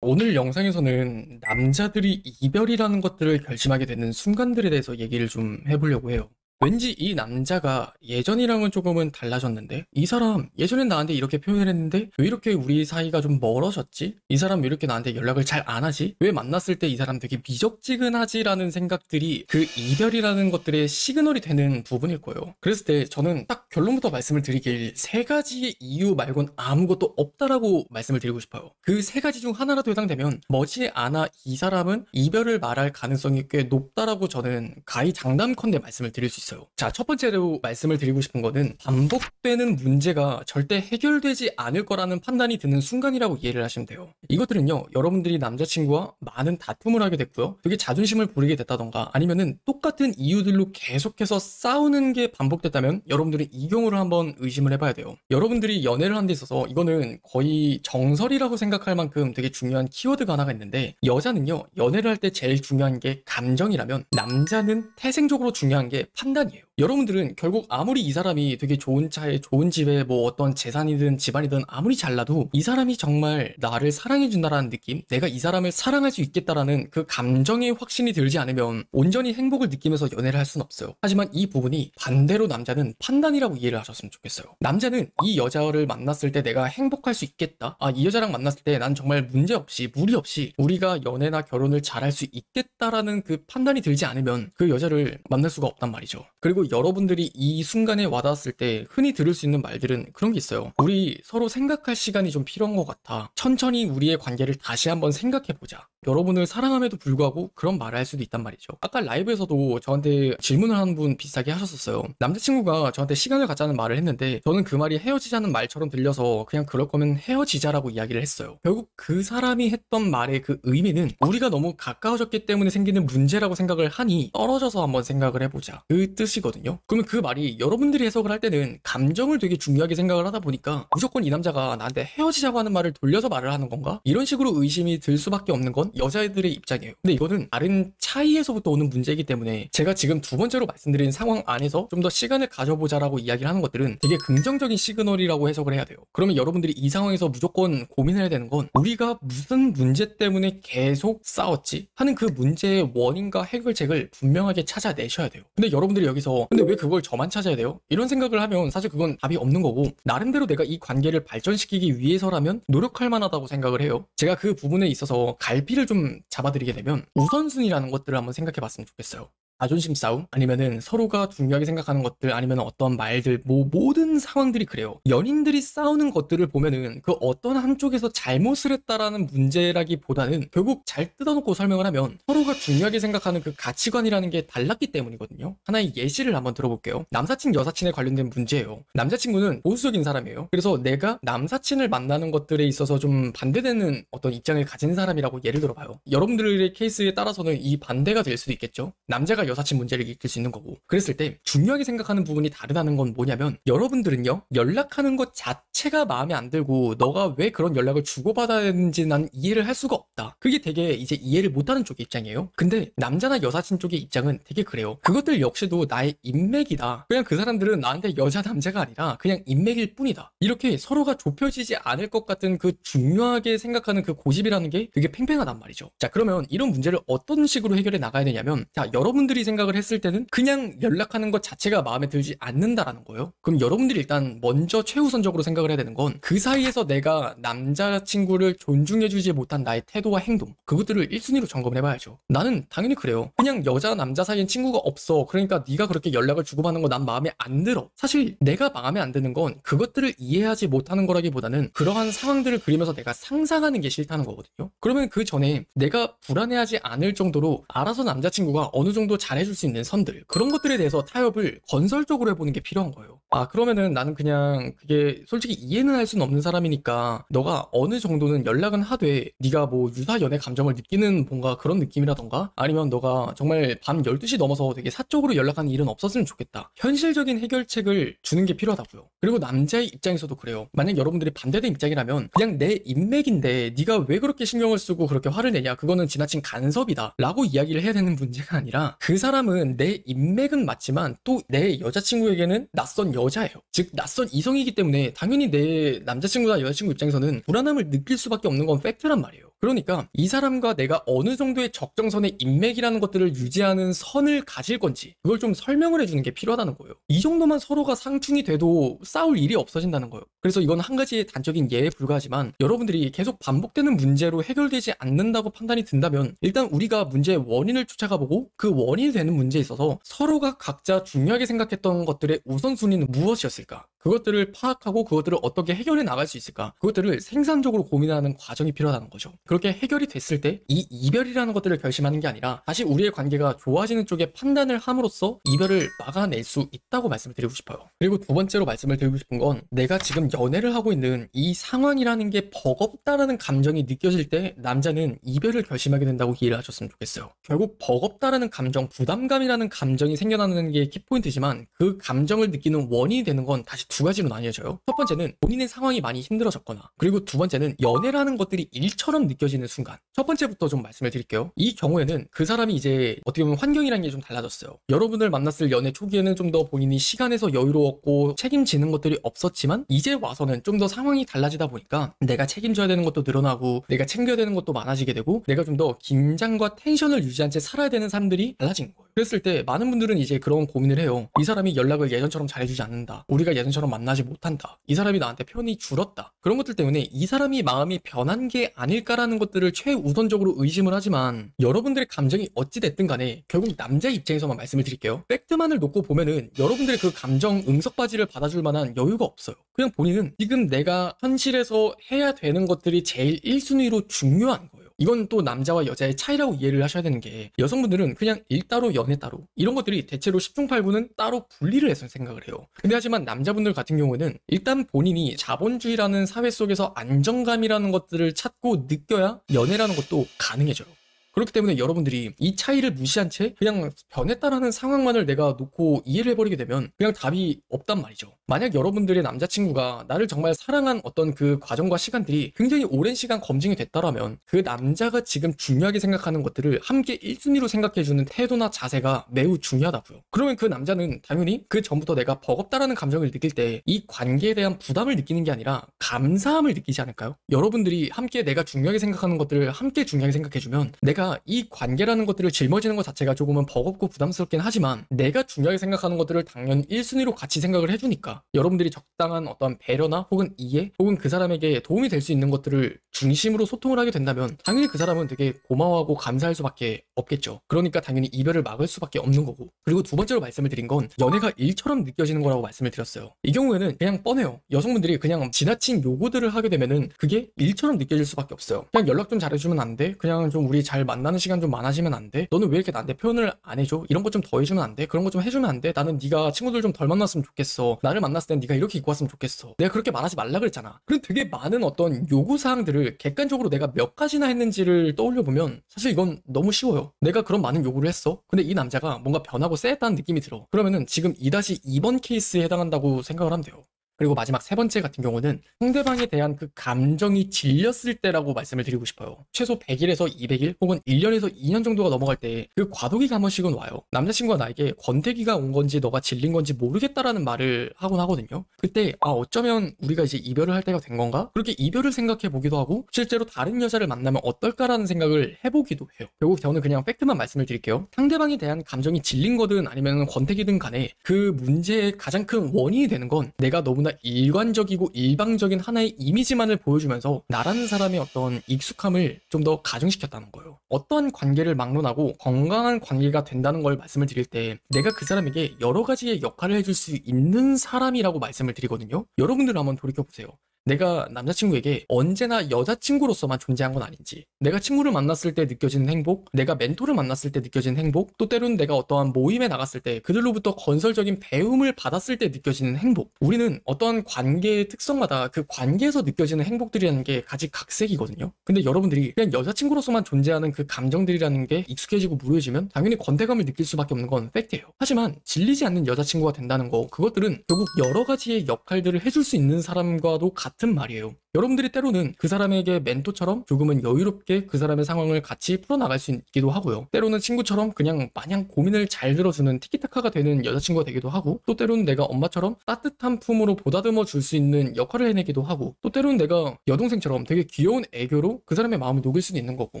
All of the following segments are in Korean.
오늘 영상에서는 남자들이 이별이라는 것들을 결심하게 되는 순간들에 대해서 얘기를 좀 해보려고 해요. 왠지 이 남자가 예전이랑은 조금은 달라졌는데, 이 사람 예전엔 나한테 이렇게 표현을 했는데 왜 이렇게 우리 사이가 좀 멀어졌지? 이 사람 왜 이렇게 나한테 연락을 잘 안 하지? 왜 만났을 때 이 사람 되게 미적지근하지? 라는 생각들이 그 이별이라는 것들의 시그널이 되는 부분일 거예요. 그랬을 때 저는 딱 결론부터 말씀을 드리길, 세 가지의 이유 말곤 아무것도 없다라고 말씀을 드리고 싶어요. 그 세 가지 중 하나라도 해당되면 머지않아 이 사람은 이별을 말할 가능성이 꽤 높다라고 저는 가히 장담컨대 말씀을 드릴 수 있어요. 자, 첫 번째로 말씀을 드리고 싶은 거는, 반복되는 문제가 절대 해결되지 않을 거라는 판단이 드는 순간이라고 이해를 하시면 돼요. 이것들은요, 여러분들이 남자친구와 많은 다툼을 하게 됐고요, 되게 자존심을 부리게 됐다던가, 아니면은 똑같은 이유들로 계속해서 싸우는 게 반복됐다면 여러분들이 이 경우를 한번 의심을 해봐야 돼요. 여러분들이 연애를 한 데 있어서 이거는 거의 정설이라고 생각할 만큼 되게 중요한 키워드가 하나가 있는데, 여자는요, 연애를 할 때 제일 중요한 게 감정이라면 남자는 태생적으로 중요한 게 판단이에요. 여러분들은 결국 아무리 이 사람이 되게 좋은 차에 좋은 집에 뭐 어떤 재산이든 집안이든 아무리 잘나도 이 사람이 정말 나를 사랑해준다라는 느낌, 내가 이 사람을 사랑할 수 있겠다라는 그 감정의 확신이 들지 않으면 온전히 행복을 느끼면서 연애를 할 수는 없어요. 하지만 이 부분이 반대로 남자는 판단이라고 이해를 하셨으면 좋겠어요. 남자는 이 여자를 만났을 때 내가 행복할 수 있겠다, 이 여자랑 만났을 때 난 정말 문제없이 무리 없이 우리가 연애나 결혼을 잘할 수 있겠다라는 그 판단이 들지 않으면 그 여자를 만날 수가 없단 말이죠. 그리고 여러분들이 이 순간에 와닿았을 때 흔히 들을 수 있는 말들은 그런 게 있어요. 우리 서로 생각할 시간이 좀 필요한 것 같아. 천천히 우리의 관계를 다시 한번 생각해보자. 여러분을 사랑함에도 불구하고 그런 말을 할 수도 있단 말이죠. 아까 라이브에서도 저한테 질문을 하는 분 비슷하게 하셨었어요. 남자친구가 저한테 시간을 갖자는 말을 했는데 저는 그 말이 헤어지자는 말처럼 들려서 그냥 그럴 거면 헤어지자라고 이야기를 했어요. 결국 그 사람이 했던 말의 그 의미는 우리가 너무 가까워졌기 때문에 생기는 문제라고 생각을 하니 떨어져서 한번 생각을 해보자, 그 뜻이거든요. 그러면 그 말이 여러분들이 해석을 할 때는 감정을 되게 중요하게 생각을 하다 보니까 무조건 이 남자가 나한테 헤어지자고 하는 말을 돌려서 말을 하는 건가? 이런 식으로 의심이 들 수밖에 없는 건 여자애들의 입장이에요. 근데 이거는 다른 차이에서부터 오는 문제이기 때문에 제가 지금 두 번째로 말씀드린 상황 안에서 좀 더 시간을 가져보자라고 이야기를 하는 것들은 되게 긍정적인 시그널이라고 해석을 해야 돼요. 그러면 여러분들이 이 상황에서 무조건 고민해야 되는 건, 우리가 무슨 문제 때문에 계속 싸웠지 하는 그 문제의 원인과 해결책을 분명하게 찾아내셔야 돼요. 근데 여러분들이 여기서 근데 왜 그걸 저만 찾아야 돼요? 이런 생각을 하면 사실 그건 답이 없는 거고, 나름대로 내가 이 관계를 발전시키기 위해서라면 노력할 만하다고 생각을 해요. 제가 그 부분에 있어서 갈피를 좀 잡아드리게 되면, 우선순위라는 것들을 한번 생각해 봤으면 좋겠어요. 자존심 싸움, 아니면은 서로가 중요하게 생각하는 것들, 아니면 어떤 말들, 뭐 모든 상황들이 그래요. 연인들이 싸우는 것들을 보면은 그 어떤 한쪽에서 잘못을 했다라는 문제라기보다는 결국 잘 뜯어놓고 설명을 하면 서로가 중요하게 생각하는 그 가치관이라는 게 달랐기 때문이거든요. 하나의 예시를 한번 들어볼게요. 남사친 여사친에 관련된 문제예요. 남자친구는 보수적인 사람이에요. 그래서 내가 남사친을 만나는 것들에 있어서 좀 반대되는 어떤 입장을 가진 사람이라고 예를 들어봐요. 여러분들의 케이스에 따라서는 이 반대가 될 수도 있겠죠. 남자가 여사친 문제를 일으킬 수 있는 거고. 그랬을 때 중요하게 생각하는 부분이 다르다는 건 뭐냐면, 여러분들은요, 연락하는 것 자체가 마음에 안 들고 너가 왜 그런 연락을 주고받아야 되는지 난 이해를 할 수가 없다, 그게 되게 이제 이해를 못하는 쪽의 입장이에요. 근데 남자나 여사친 쪽의 입장은 되게 그래요. 그것들 역시도 나의 인맥이다, 그냥 그 사람들은 나한테 여자 남자가 아니라 그냥 인맥일 뿐이다, 이렇게 서로가 좁혀지지 않을 것 같은 그 중요하게 생각하는 그 고집이라는 게 되게 팽팽하단 말이죠. 자, 그러면 이런 문제를 어떤 식으로 해결해 나가야 되냐면, 자, 여러분들이 생각을 했을 때는 그냥 연락하는 것 자체가 마음에 들지 않는다라는 거예요. 그럼 여러분들이 일단 먼저 최우선적으로 생각을 해야 되는 건, 그 사이에서 내가 남자친구를 존중해주지 못한 나의 태도와 행동, 그것들을 1순위로 점검을 해봐야죠. 나는 당연히 그래요. 그냥 여자 남자 사이엔 친구가 없어, 그러니까 네가 그렇게 연락을 주고받는 거 난 마음에 안 들어. 사실 내가 마음에 안 드는 건 그것들을 이해하지 못하는 거라기보다는 그러한 상황들을 그리면서 내가 상상하는 게 싫다는 거거든요. 그러면 그 전에 내가 불안해하지 않을 정도로 알아서 남자친구가 어느 정도 잘해줄 수 있는 선들, 그런 것들에 대해서 타협을 건설적으로 해보는 게 필요한 거예요. 그러면은 나는 그냥 그게 솔직히 이해는 할 수는 없는 사람이니까 너가 어느 정도는 연락은 하되 네가 뭐 유사 연애 감정을 느끼는 뭔가 그런 느낌이라던가, 아니면 너가 정말 밤 12시 넘어서 되게 사적으로 연락하는 일은 없었으면 좋겠다, 현실적인 해결책을 주는 게 필요하다고요. 그리고 남자의 입장에서도 그래요. 만약 여러분들이 반대된 입장이라면, 그냥 내 인맥인데 네가 왜 그렇게 신경을 쓰고 그렇게 화를 내냐, 그거는 지나친 간섭이다 라고 이야기를 해야 되는 문제가 아니라, 그 사람은 내 인맥은 맞지만 또 내 여자친구에게는 낯선 여자예요. 즉 낯선 이성이기 때문에 당연히 내 남자친구나 여자친구 입장에서는 불안함을 느낄 수밖에 없는 건 팩트란 말이에요. 그러니까 이 사람과 내가 어느 정도의 적정선의 인맥이라는 것들을 유지하는 선을 가질 건지 그걸 좀 설명을 해주는 게 필요하다는 거예요. 이 정도만 서로가 상충이 돼도 싸울 일이 없어진다는 거예요. 그래서 이건 한 가지의 단적인 예에 불과하지만 여러분들이 계속 반복되는 문제로 해결되지 않는다고 판단이 든다면 일단 우리가 문제의 원인을 쫓아가보고 그 원인이 되는 문제에 있어서 서로가 각자 중요하게 생각했던 것들의 우선순위는 무엇이었을까? 그것들을 파악하고 그것들을 어떻게 해결해 나갈 수 있을까? 그것들을 생산적으로 고민하는 과정이 필요하다는 거죠. 그렇게 해결이 됐을 때 이 이별이라는 것들을 결심하는 게 아니라 다시 우리의 관계가 좋아지는 쪽에 판단을 함으로써 이별을 막아낼 수 있다고 말씀을 드리고 싶어요. 그리고 두 번째로 말씀을 드리고 싶은 건 내가 지금 연애를 하고 있는 이 상황이라는 게 버겁다라는 감정이 느껴질 때 남자는 이별을 결심하게 된다고 이해를 하셨으면 좋겠어요. 결국 버겁다라는 감정, 부담감이라는 감정이 생겨나는 게 키포인트지만 그 감정을 느끼는 원인이 되는 건 다시 두 가지로 나뉘어져요. 첫 번째는 본인의 상황이 많이 힘들어졌거나 그리고 두 번째는 연애라는 것들이 일처럼 느껴지는 순간. 첫 번째부터 좀 말씀을 드릴게요. 이 경우에는 그 사람이 이제 어떻게 보면 환경이라는 게 좀 달라졌어요. 여러분을 만났을 연애 초기에는 좀 더 본인이 시간에서 여유로웠고 책임지는 것들이 없었지만 이제 와서는 좀 더 상황이 달라지다 보니까 내가 책임져야 되는 것도 늘어나고 내가 챙겨야 되는 것도 많아지게 되고 내가 좀 더 긴장과 텐션을 유지한 채 살아야 되는 사람들이 달라진 거예요. 그랬을 때 많은 분들은 이제 그런 고민을 해요. 이 사람이 연락을 예전처럼 잘해주지 않는다. 우리가 예전처럼 만나지 못한다. 이 사람이 나한테 편이 줄었다. 그런 것들 때문에 이 사람이 마음이 변한 게 아닐까라는 것들을 최우선적으로 의심을 하지만 여러분들의 감정이 어찌됐든 간에 결국 남자 입장에서만 말씀을 드릴게요. 팩트만을 놓고 보면은 여러분들의 그 감정 응석바지를 받아줄 만한 여유가 없어요. 그냥 본인은 지금 내가 현실에서 해야 되는 것들이 제일 1순위로 중요한 거예요. 이건 또 남자와 여자의 차이라고 이해를 하셔야 되는 게 여성분들은 그냥 일 따로 연애 따로 이런 것들이 대체로 10중 8구는 따로 분리를 해서 생각을 해요. 근데 하지만 남자분들 같은 경우에는 일단 본인이 자본주의라는 사회 속에서 안정감이라는 것들을 찾고 느껴야 연애라는 것도 가능해져요. 그렇기 때문에 여러분들이 이 차이를 무시한 채 그냥 변했다라는 상황만을 내가 놓고 이해를 해버리게 되면 그냥 답이 없단 말이죠. 만약 여러분들의 남자친구가 나를 정말 사랑한 어떤 그 과정과 시간들이 굉장히 오랜 시간 검증이 됐다라면 그 남자가 지금 중요하게 생각하는 것들을 함께 1순위로 생각해주는 태도나 자세가 매우 중요하다고요. 그러면 그 남자는 당연히 그 전부터 내가 버겁다라는 감정을 느낄 때 이 관계에 대한 부담을 느끼는 게 아니라 감사함을 느끼지 않을까요? 여러분들이 함께 내가 중요하게 생각하는 것들을 함께 중요하게 생각해주면 내가 이 관계라는 것들을 짊어지는 것 자체가 조금은 버겁고 부담스럽긴 하지만 내가 중요하게 생각하는 것들을 당연히 1순위로 같이 생각을 해주니까 여러분들이 적당한 어떤 배려나 혹은 이해 혹은 그 사람에게 도움이 될 수 있는 것들을 중심으로 소통을 하게 된다면 당연히 그 사람은 되게 고마워하고 감사할 수밖에 없겠죠. 그러니까 당연히 이별을 막을 수밖에 없는 거고. 그리고 두 번째로 말씀을 드린 건 연애가 일처럼 느껴지는 거라고 말씀을 드렸어요. 이 경우에는 그냥 뻔해요. 여성분들이 그냥 지나친 요구들을 하게 되면은 그게 일처럼 느껴질 수밖에 없어요. 그냥 연락 좀 잘해주면 안 돼? 그냥 좀 우리 잘 만나는 시간 좀 많아지면 안 돼? 너는 왜 이렇게 나한테 표현을 안 해줘? 이런 거 좀 더 해주면 안 돼? 그런 거 좀 해주면 안 돼? 나는 네가 친구들 좀 덜 만났으면 좋겠어. 나를 만났을 땐 네가 이렇게 입고 왔으면 좋겠어. 내가 그렇게 말하지 말라 그랬잖아. 그런 되게 많은 어떤 요구사항들을 객관적으로 내가 몇 가지나 했는지를 떠올려보면 사실 이건 너무 쉬워요. 내가 그런 많은 요구를 했어. 근데 이 남자가 뭔가 변하고 쎄했다는 느낌이 들어. 그러면은 지금 2-2번 케이스에 해당한다고 생각을 하면 돼요. 그리고 마지막 세 번째 같은 경우는 상대방에 대한 그 감정이 질렸을 때라고 말씀을 드리고 싶어요. 최소 100일에서 200일 혹은 1년에서 2년 정도가 넘어갈 때 그 과도기가 한 번씩은 와요. 남자친구가 나에게 권태기가 온 건지 너가 질린 건지 모르겠다라는 말을 하곤 하거든요. 그때 어쩌면 우리가 이제 이별을 할 때가 된 건가? 그렇게 이별을 생각해 보기도 하고 실제로 다른 여자를 만나면 어떨까라는 생각을 해보기도 해요. 결국 저는 그냥 팩트만 말씀을 드릴게요. 상대방에 대한 감정이 질린 거든 아니면 권태기든 간에 그 문제의 가장 큰 원인이 되는 건 내가 너무나 일관적이고 일방적인 하나의 이미지만을 보여주면서 나라는 사람의 어떤 익숙함을 좀 더 가중시켰다는 거예요. 어떠한 관계를 막론하고 건강한 관계가 된다는 걸 말씀을 드릴 때 내가 그 사람에게 여러 가지의 역할을 해줄 수 있는 사람이라고 말씀을 드리거든요. 여러분들 한번 돌이켜보세요. 내가 남자친구에게 언제나 여자친구로서만 존재한 건 아닌지, 내가 친구를 만났을 때 느껴지는 행복, 내가 멘토를 만났을 때 느껴지는 행복, 또 때로는 내가 어떠한 모임에 나갔을 때 그들로부터 건설적인 배움을 받았을 때 느껴지는 행복. 우리는 어떠한 관계의 특성마다 그 관계에서 느껴지는 행복들이라는 게 가지각색이거든요. 근데 여러분들이 그냥 여자친구로서만 존재하는 그 감정들이라는 게 익숙해지고 무료해지면 당연히 권태감을 느낄 수밖에 없는 건 팩트예요. 하지만 질리지 않는 여자친구가 된다는 거, 그것들은 결국 여러 가지의 역할들을 해줄 수 있는 사람과도 같은 말이에요. 여러분들이 때로는 그 사람에게 멘토처럼 조금은 여유롭게 그 사람의 상황을 같이 풀어나갈 수 있기도 하고요. 때로는 친구처럼 그냥 마냥 고민을 잘 들어주는 티키타카가 되는 여자친구가 되기도 하고, 또 때로는 내가 엄마처럼 따뜻한 품으로 보다듬어 줄 수 있는 역할을 해내기도 하고, 또 때로는 내가 여동생처럼 되게 귀여운 애교로 그 사람의 마음을 녹일 수도 있는 거고,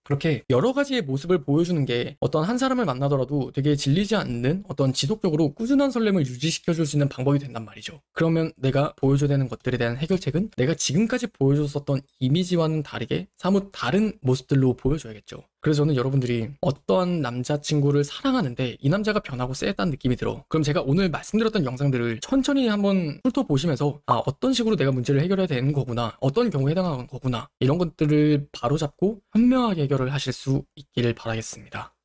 그렇게 여러 가지의 모습을 보여주는 게 어떤 한 사람을 만나더라도 되게 질리지 않는 어떤 지속적으로 꾸준한 설렘을 유지시켜줄 수 있는 방법이 된단 말이죠. 그러면 내가 보여줘야 되는 것들에 대한 해결책은 내가 지금까지 보여줬었던 이미지와는 다르게 사뭇 다른 모습들로 보여줘야겠죠. 그래서 저는 여러분들이 어떤 남자친구를 사랑하는데 이 남자가 변하고 쎄했다는 느낌이 들어. 그럼 제가 오늘 말씀드렸던 영상들을 천천히 한번 훑어보시면서 어떤 식으로 내가 문제를 해결해야 되는 거구나, 어떤 경우에 해당하는 거구나, 이런 것들을 바로잡고 현명하게 해결을 하실 수 있기를 바라겠습니다.